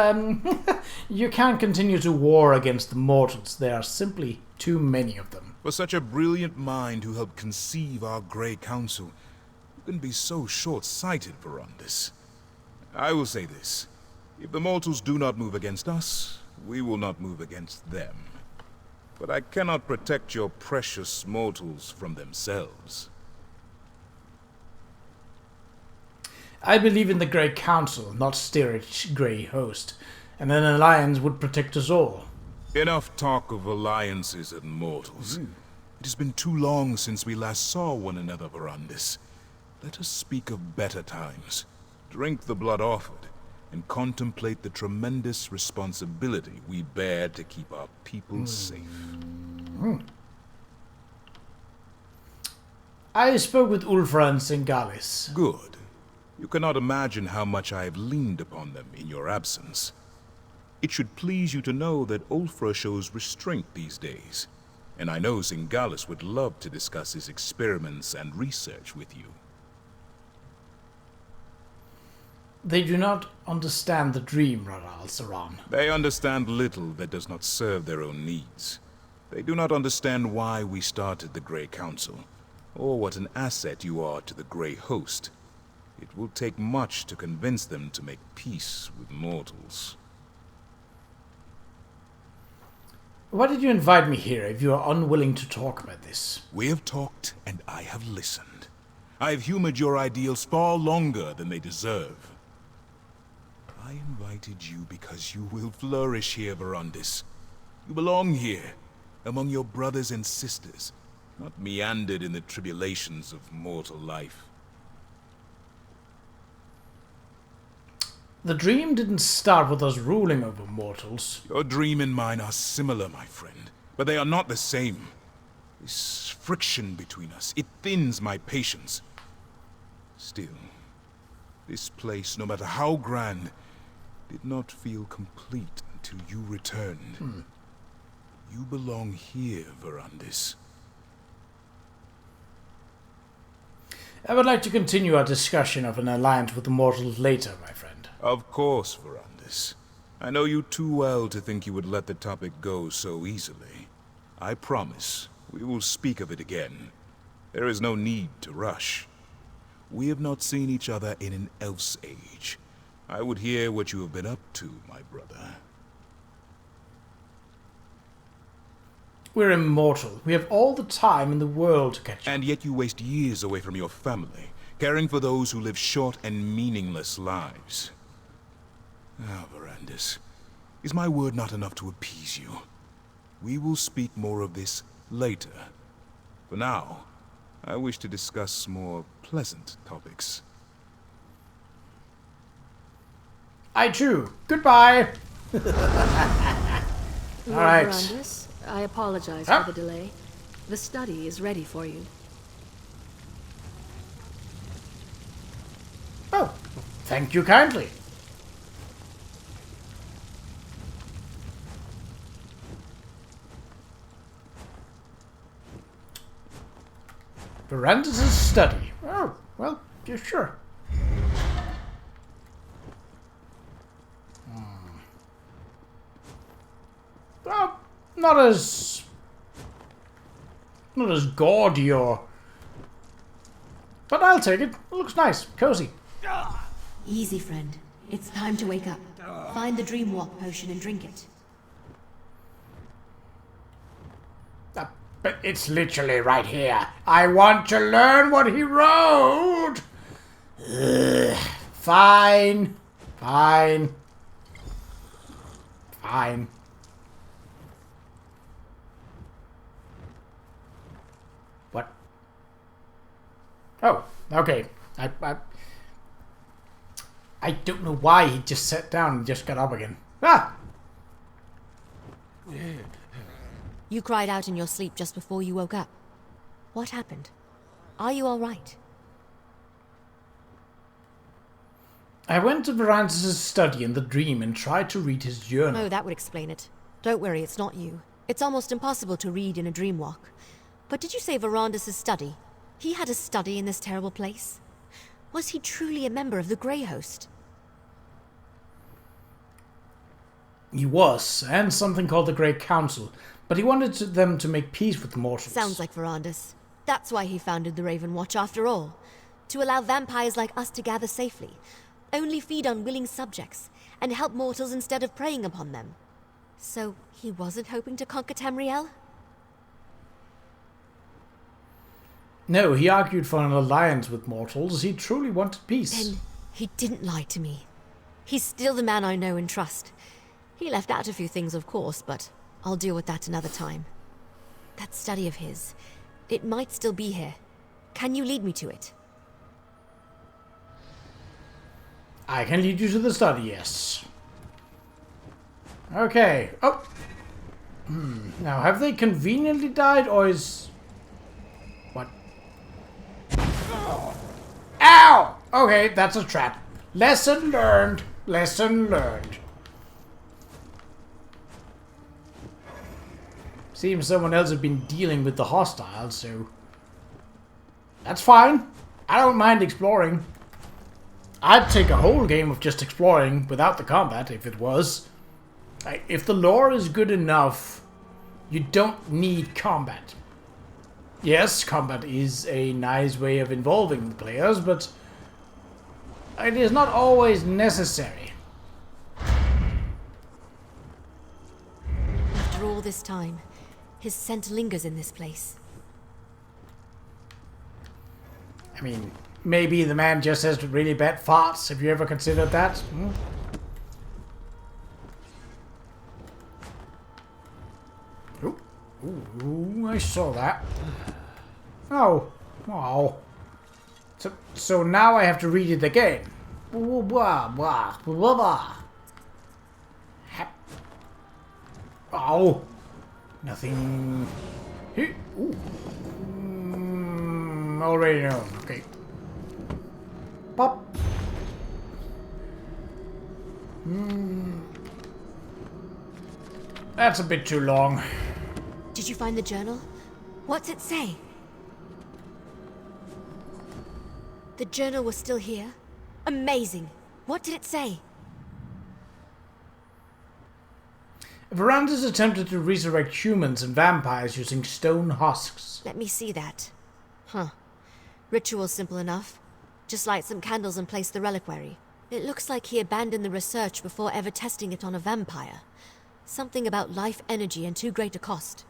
you can't continue to war against the mortals. There are simply too many of them. For such a brilliant mind who helped conceive our Grey Council, you can be so short-sighted, Verandis. I will say this. If the mortals do not move against us, we will not move against them. But I cannot protect your precious mortals from themselves. I believe in the Grey Council, not Styrich's Grey Host, and an alliance would protect us all. Enough talk of alliances and mortals. It has been too long since we last saw one another, Verandis. Let us speak of better times. Drink the blood offered, and contemplate the tremendous responsibility we bear to keep our people safe. I spoke with Ulfra and Singalis. Good. You cannot imagine how much I have leaned upon them in your absence. It should please you to know that Ulfra shows restraint these days, and I know Singalis would love to discuss his experiments and research with you. They do not understand the dream, Saran. They understand little that does not serve their own needs. They do not understand why we started the Grey Council, or what an asset you are to the Grey Host. It will take much to convince them to make peace with mortals. Why did you invite me here if you are unwilling to talk about this? We have talked, and I have listened. I have humored your ideals far longer than they deserve. I invited you because you will flourish here, Verandis. You belong here, among your brothers and sisters, not meandered in the tribulations of mortal life. The dream didn't start with us ruling over mortals. Your dream and mine are similar, my friend, but they are not the same. This friction between us, it thins my patience. Still, this place, no matter how grand, did not feel complete until you returned. You belong here, Verandis. I would like to continue our discussion of an alliance with the mortals later, my friend. Of course, Verandis. I know you too well to think you would let the topic go so easily. I promise, we will speak of it again. There is no need to rush. We have not seen each other in an elf's age. I would hear what you have been up to, my brother. We're immortal. We have all the time in the world to catch up. And yet you waste years away from your family, caring for those who live short and meaningless lives. Ah, Verandis, is my word not enough to appease you? We will speak more of this later. For now, I wish to discuss more pleasant topics. I too. Goodbye. Lord right. Brandis, I apologize Ah. for the delay. The study is ready for you. Oh, thank you kindly. Verandis' study. Oh, well, yeah, sure. Well, not as gaudy or... But I'll take it. It looks nice. Cozy. Easy, friend. It's time to wake up. Find the dream walk potion and drink it. But it's literally right here. I want to learn what he wrote. Ugh. Fine. Fine. Fine. What? Oh, okay. I don't know why he just sat down and just got up again. Ah! You cried out in your sleep just before you woke up. What happened? Are you all right? I went to Verandis' study in the dream and tried to read his journal. Oh, that would explain it. Don't worry, it's not you. It's almost impossible to read in a dream walk. But did you say Verandis' study? He had a study in this terrible place? Was he truly a member of the Grey Host? He was, and something called the Grey Council, but he wanted them to make peace with mortals. Sounds like Verandis. That's why he founded the Ravenwatch after all. To allow vampires like us to gather safely, only feed on willing subjects, and help mortals instead of preying upon them. So he wasn't hoping to conquer Tamriel? No, he argued for an alliance with mortals. He truly wanted peace. Then he didn't lie to me. He's still the man I know and trust. He left out a few things, of course, but I'll deal with that another time. That study of his, it might still be here. Can you lead me to it? I can lead you to the study, yes. Okay. Oh. Now, have they conveniently died, or is... What? Ow! Okay, that's a trap. Lesson learned. Lesson learned. Seems someone else has been dealing with the hostiles, so... That's fine. I don't mind exploring. I'd take a whole game of just exploring without the combat, if it was. If the lore is good enough, you don't need combat. Yes, combat is a nice way of involving the players, but it is not always necessary. After all this time, his scent lingers in this place. I mean, maybe the man just has really bad farts. Have you ever considered that? Ooh, I saw that. Oh, wow. So now I have to read it again. Blah, blah, blah, blah, blah. Oh, nothing. Ooh. Already known. Okay. Pop. That's a bit too long. Did you find the journal? What's it say? The journal was still here? Amazing! What did it say? Verandis attempted to resurrect humans and vampires using stone husks. Let me see that. Huh. Ritual's simple enough. Just light some candles and place the reliquary. It looks like he abandoned the research before ever testing it on a vampire. Something about life energy and too great a cost.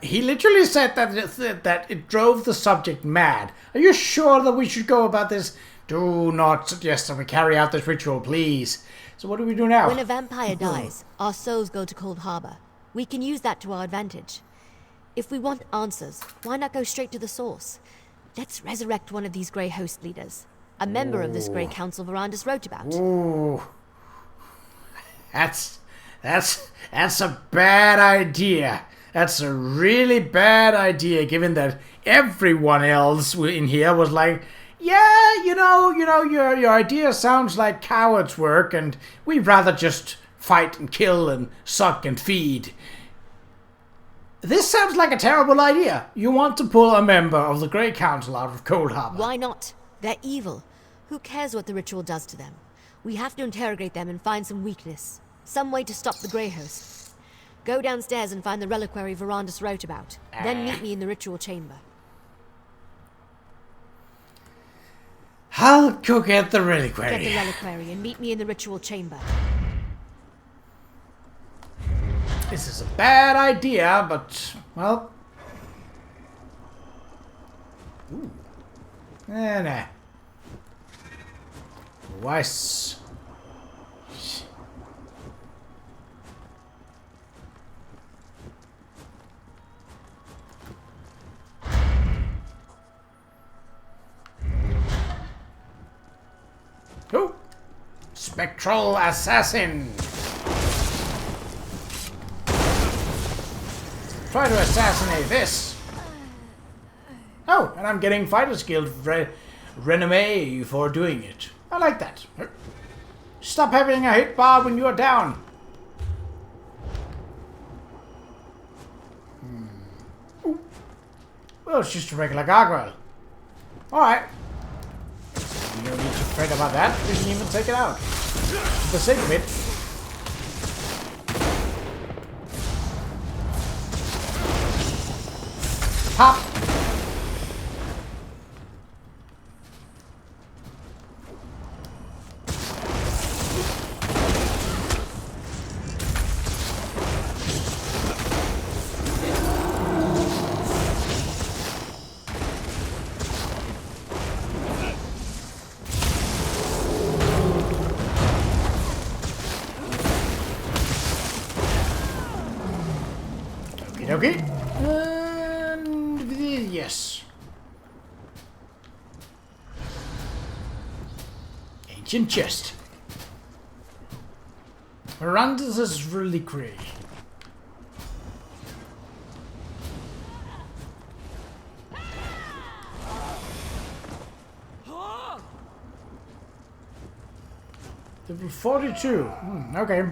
He literally said that it drove the subject mad. Are you sure that we should go about this? Do not suggest that we carry out this ritual, please. So what do we do now? When a vampire dies, our souls go to Cold Harbor. We can use that to our advantage. If we want answers, why not go straight to the source? Let's resurrect one of these Grey Host leaders. A member of this Grey Council Verandis wrote about. Ooh. That's a bad idea. That's a really bad idea, given that everyone else in here was like, yeah, you know, your idea sounds like cowards' work, and we'd rather just fight and kill and suck and feed. This sounds like a terrible idea. You want to pull a member of the Grey Council out of Cold Harbor. Why not? They're evil. Who cares what the ritual does to them? We have to interrogate them and find some weakness. Some way to stop the Grey Host. Go downstairs and find the reliquary Verandis wrote about. Then meet me in the ritual chamber. I'll go get the reliquary. Get the reliquary and meet me in the ritual chamber. This is a bad idea, but, well... Ooh. Nah. Weiss. Oh! Spectral Assassin! Try to assassinate this! Oh, and I'm getting Fighter's Guild renommee for doing it. I like that. Stop having a hit bar when you're down. Well, it's just a regular gargoyle. Alright. You don't need to fret about that. We can even take it out. For the sake of it. Pop! Okay. And yes. Ancient chest. Verandis' reliquary. Level 42. Okay.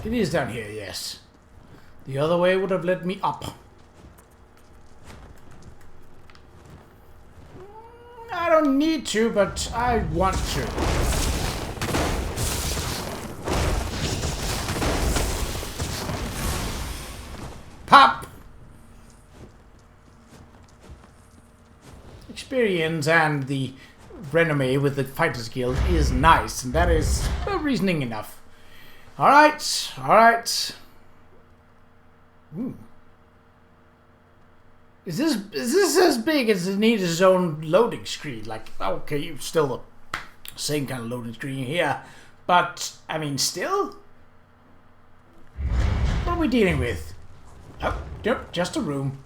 It is down here, yes. The other way would have led me up. I don't need to, but I want to. Pop! Experience and the renommee with the Fighters Guild is nice, and that is reasoning enough. Alright, alright. Is this as big as it needs its own loading screen? Like, okay, it's still the same kind of loading screen here, but, I mean, still? What are we dealing with? Oh, yep, just a room.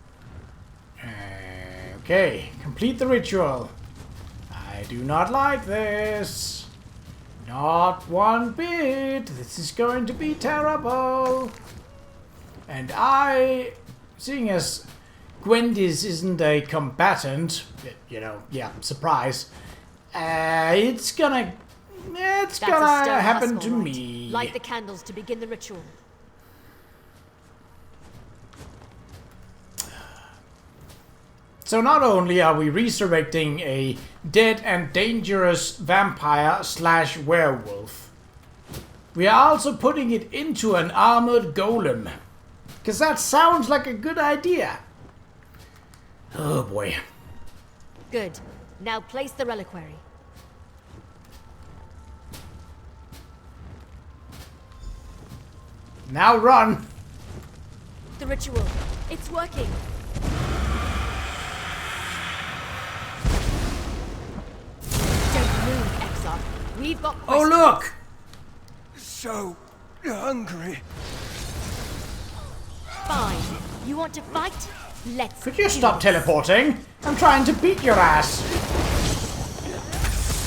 Okay, complete the ritual. I do not like this. Not one bit. This is going to be terrible. And seeing as Gwendis isn't a combatant, you know, yeah, surprise. It's gonna happen to me. Light the candles to begin the ritual. So not only are we resurrecting a dead and dangerous vampire slash werewolf. We are also putting it into an armored golem. Because that sounds like a good idea. Oh boy. Good. Now place the reliquary. Now run. The ritual. It's working. Don't move, Exarch. We've got Oh questions. look! So hungry. Fine. You want to fight? Let's Could you do stop this. teleporting? I'm trying to beat your ass.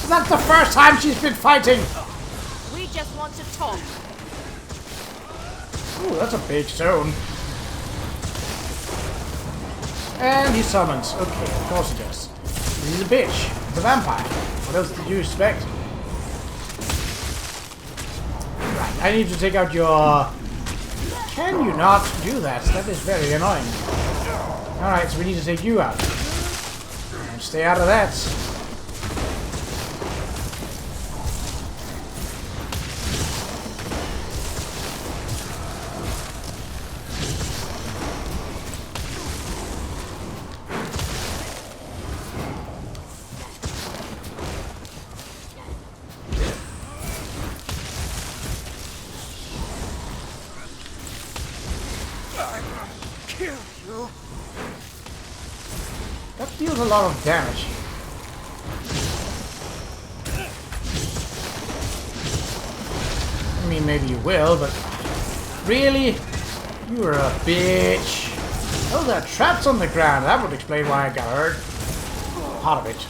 That's the first time she's been fighting. We just want to talk. Ooh, that's a big stone. And he summons. Okay, of course he does. He's a bitch. He's a vampire. What else did you expect? Right, I need to take out your... Can you not do that? That is very annoying. Alright, so we need to take you out. And stay out of that. Kill you. That deals a lot of damage. I mean, maybe you will, but... Really? You are a bitch. Oh, there are traps on the ground. That would explain why I got hurt. Part of it.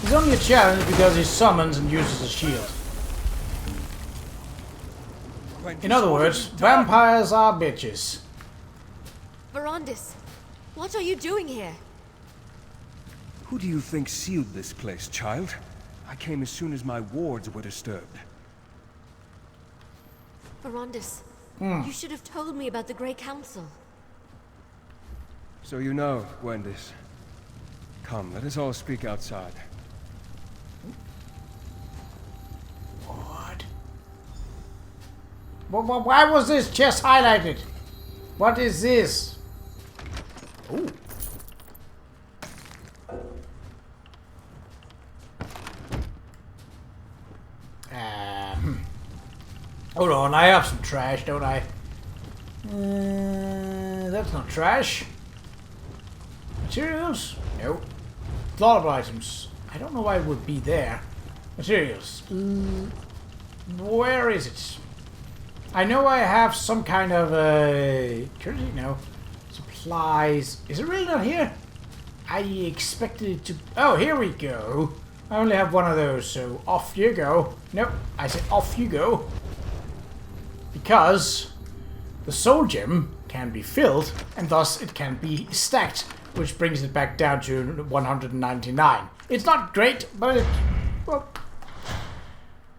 He's only a challenge because he summons and uses a shield. In other words, vampires are bitches. Verondis, what are you doing here? Who do you think sealed this place, child? I came as soon as my wards were disturbed. Verondis, you should have told me about the Grey Council. So you know, Gwendis. Come, let us all speak outside. What? Why was this chest highlighted? What is this? Ooh. Hold on, I have some trash, don't I? That's not trash. Materials? No. A lot of items. I don't know why it would be there. Materials. Where is it? I know I have some kind of currency. No. Supplies. Is it really not here? I expected it to... Oh, here we go. I only have one of those, so off you go. Nope, I said off you go. Because the soul gem can be filled, and thus it can be stacked, which brings it back down to 199. It's not great, but it, well,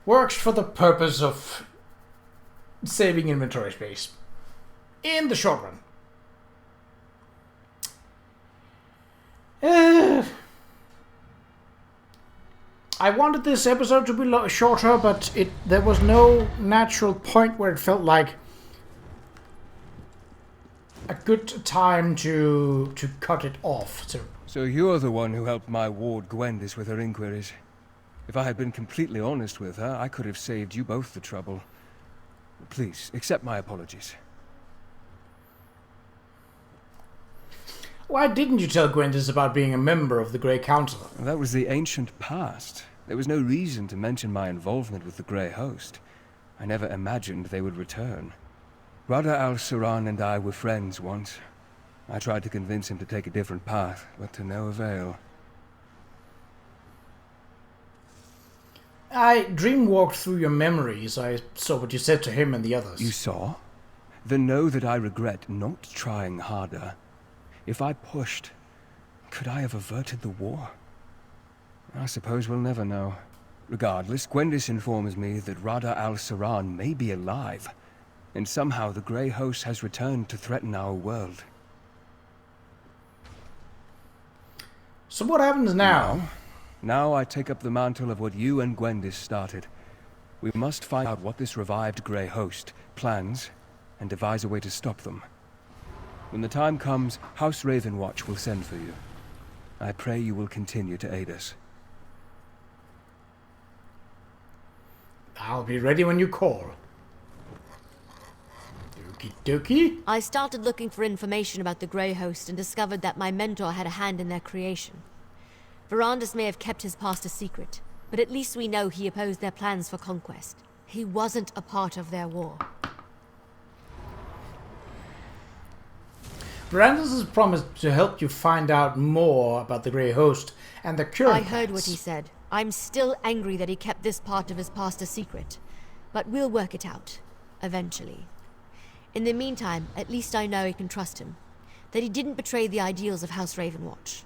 works for the purpose of saving inventory space in the short run. I wanted this episode to be shorter, but there was no natural point where it felt like a good time to cut it off. So you're the one who helped my ward Gwendis with her inquiries. If I had been completely honest with her, I could have saved you both the trouble. Please, accept my apologies. Why didn't you tell Gwendis about being a member of the Grey Council? That was the ancient past. There was no reason to mention my involvement with the Grey Host. I never imagined they would return. Rada al-Saran and I were friends once. I tried to convince him to take a different path, but to no avail. I dreamwalked through your memories. I saw what you said to him and the others. You saw? Then know that I regret not trying harder. If I pushed, could I have averted the war? I suppose we'll never know. Regardless, Gwendis informs me that Rada al-Saran may be alive, and somehow the Grey Host has returned to threaten our world. So what happens now? Now I take up the mantle of what you and Gwendis started. We must find out what this revived Grey Host plans, and devise a way to stop them. When the time comes, House Ravenwatch will send for you. I pray you will continue to aid us. I'll be ready when you call. Okie dokie. I started looking for information about the Grey Host and discovered that my mentor had a hand in their creation. Verandis may have kept his past a secret, but at least we know he opposed their plans for conquest. He wasn't a part of their war. Verandis has promised to help you find out more about the Grey Host and the current I heard what plans. he said. I'm still angry that he kept this part of his past a secret, but we'll work it out, eventually. In the meantime, at least I know I can trust him, that he didn't betray the ideals of House Ravenwatch.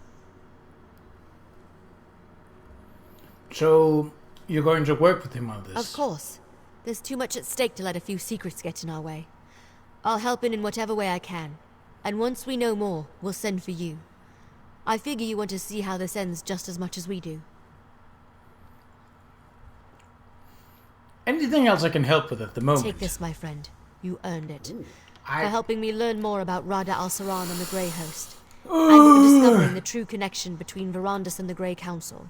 So, you're going to work with him on this? Of course. There's too much at stake to let a few secrets get in our way. I'll help in whatever way I can, and once we know more, we'll send for you. I figure you want to see how this ends just as much as we do. Anything else I can help with at the moment? Take this, my friend. You earned it. Ooh, For helping me learn more about Rada al-Saran and the Grey Host. And for discovering the true connection between Verandis and the Grey Council.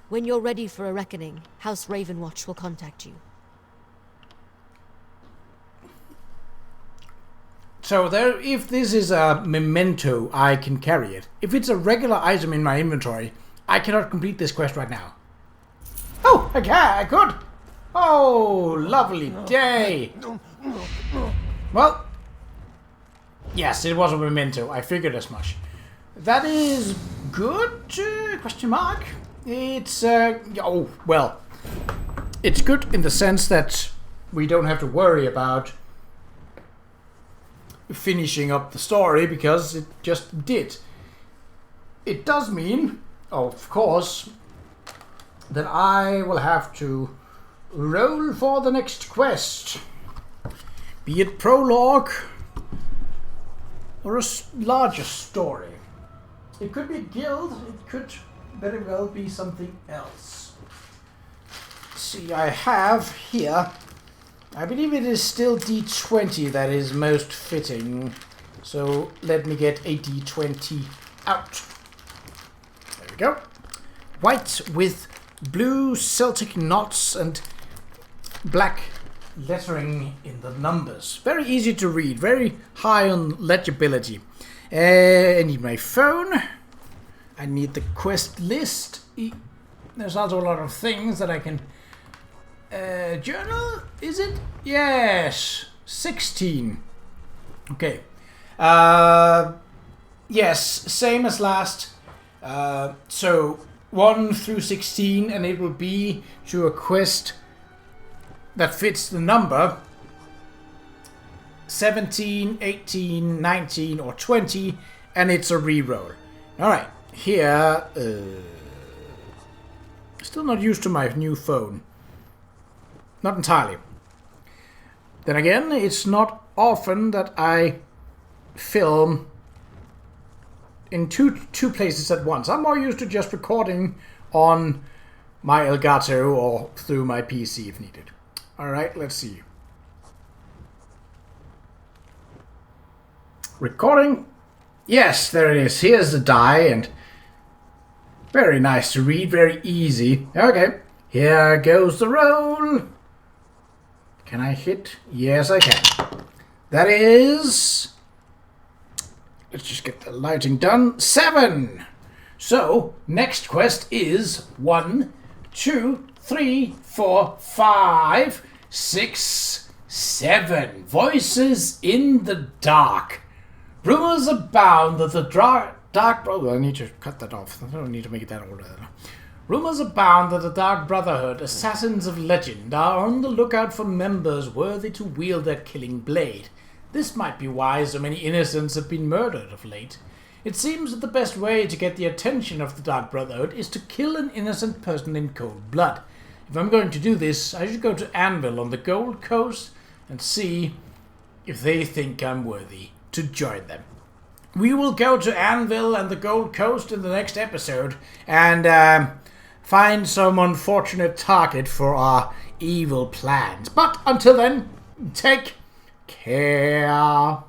When you're ready for a reckoning, House Ravenwatch will contact you. So there, if this is a memento, I can carry it. If it's a regular item in my inventory, I cannot complete this quest right now. Oh, I could. Oh, lovely day. Well, yes, it was a memento. I figured as much. That is good, question mark. It's, oh, well, it's good in the sense that we don't have to worry about finishing up the story because it just did. It does mean, of course, that I will have to roll for the next quest. Be it prologue or a larger story. It could be a guild, it could very well be something else. See, I have here, I believe it is still D20 that is most fitting. So let me get a D20 out. There we go. White with blue Celtic knots and black lettering in the numbers. Very easy to read, very high on legibility. I need my phone. I need the quest list. There's also a lot of things that I can... journal? Is it? Yes. 16. Okay. Yes, same as last. So 1 through 16, and it will be to a quest that fits the number 17, 18, 19, or 20, and it's a reroll. Alright, here... still not used to my new phone. Not entirely. Then again, it's not often that I film in two places at once. I'm more used to just recording on my Elgato or through my PC if needed. Alright, let's see. Recording. Yes, there it is. Here's the die, and very nice to read, very easy. Okay, here goes the roll. Can I hit? Yes, I can. That is... let's just get the lighting done. 7! So, next quest is 1, 2, 3, 4, 5, 6, 7. Voices in the dark. Rumors abound that the dark... oh, I need to cut that off. I don't need to make it that older. Rumors abound that the Dark Brotherhood, assassins of legend, are on the lookout for members worthy to wield their killing blade. This might be why so many innocents have been murdered of late. It seems that the best way to get the attention of the Dark Brotherhood is to kill an innocent person in cold blood. If I'm going to do this, I should go to Anvil on the Gold Coast and see if they think I'm worthy to join them. We will go to Anvil and the Gold Coast in the next episode and find some unfortunate target for our evil plans. But until then, take care.